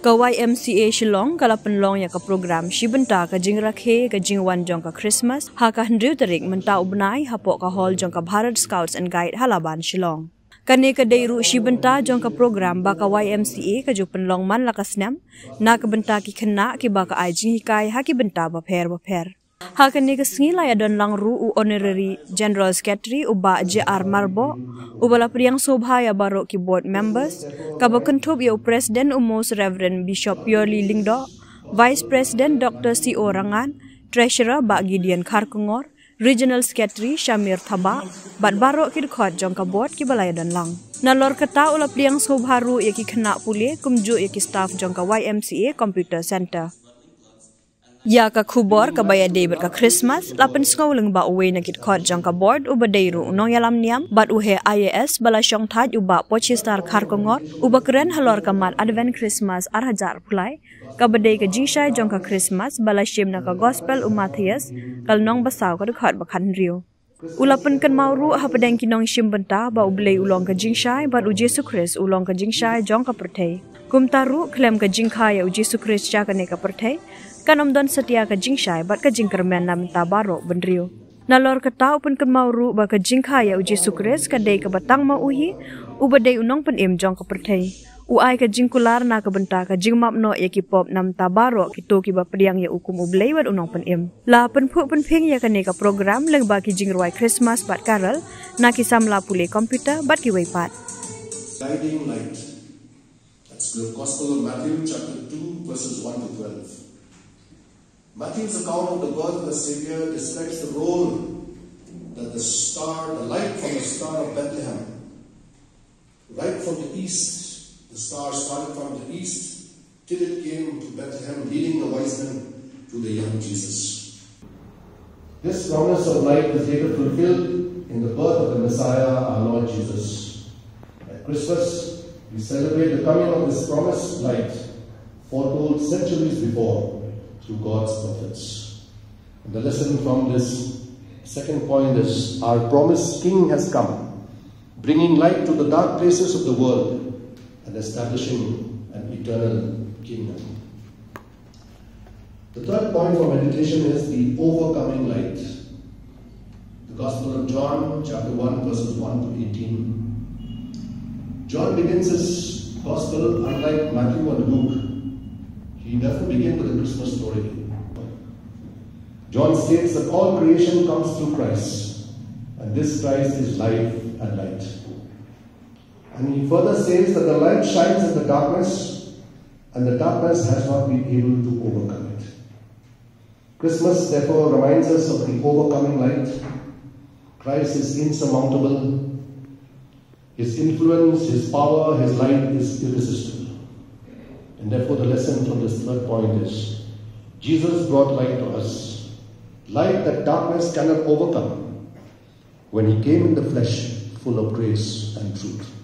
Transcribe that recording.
Ka YMCA Shillong kala penlong ya ka program Shibenta ka jing Rakhe ka jing wan jong ka Christmas ha ka hendriu tarik menta ubnai hapok ka hall jong ka Bharat Scouts and Guide Halaban Shillong. Kane ka deiru Shibenta jong ka program ba ka YMCA ka jo penlong man lakasnam na ka benta ki khna ki ba ka ai jing hikai ha ki benta ba pher. Ha kane ka sngila ya don lang ru u honorary general secretary uba JR Marbo ubala priang sobha ya baro ki board members ka ba kunthub ya president most reverend bishop Purely Lingdo vice president Dr. CO Rangan treasurer ba Gideon Kharkungor regional secretary Shamir Thaba bat baro ki khot jong ka board ki balaya don lang nalor kata ula priang sobha ru ya ki khna pule kumju ya ki staff jong ka YMCA computer center. Ya ka khubor ka baya David ka Christmas lapan skawling ba uwe na kit khot jang ka board uba deiru nong yalam niam bat uhe IAS bala syong thaj uba pochistar Kharkongor uba keren halor ka mat Advent Christmas arhajar pulai ka badai ka jingshai jang ka Christmas bala shim na ka gospel Matthias kal nong basaw ka khot ba khan rio ulapan kan mauru ha padang ki nong shim benta ba ublei ulong ka jingshai bat u Jesu Christ ulong ka jingshai jang ka perthei kumtaru klem ka jingkha ya u Jesu Christ cha ka ne ka perthei kanom don setia ka jingshai bat ka jingkermen nam tabaro benrio nalor ka tau pun kan mauru ba ka jingkha ya u Jesu Christ ka dei ka batang ma uhi u badei unong pen em jong ka perthei u ai ka jingkular na ka benta ka jingmap no ya ki pop nam tabaro ki to ki ba priang ya ukum ublei wat unong pen em la pen phu pen phing ya ka ne ka program leng ba ki jingroi Christmas bat karel na ki samla pule computer bat ki weipat guiding light. That's the Gospel of Matthew chapter 2 verses 1 to 12. Matthew's account of the birth of the Savior describes the role that the light from the star of Bethlehem, right from the east, the star started from the east till it came to Bethlehem, leading the wise men to the young Jesus. This promise of light is later fulfilled in the birth of the Messiah, our Lord Jesus. At Christmas, we celebrate the coming of this promised light, foretold centuries before through God's prophets. And the lesson from this second point is our promised King has come, bringing light to the dark places of the world and establishing an eternal kingdom. The third point for meditation is the overcoming light. The Gospel of John, chapter 1, verses 1 to 18. John begins his Gospel, unlike Matthew and Luke. He doesn't begin with a Christmas story. John states that all creation comes through Christ, and this Christ is life and light. And he further says that the light shines in the darkness, and the darkness has not been able to overcome it. Christmas therefore reminds us of the overcoming light. Christ is insurmountable. His influence, his power, his light is irresistible. And therefore the lesson from this third point is, Jesus brought light to us, light that darkness cannot overcome, when he came in the flesh full of grace and truth.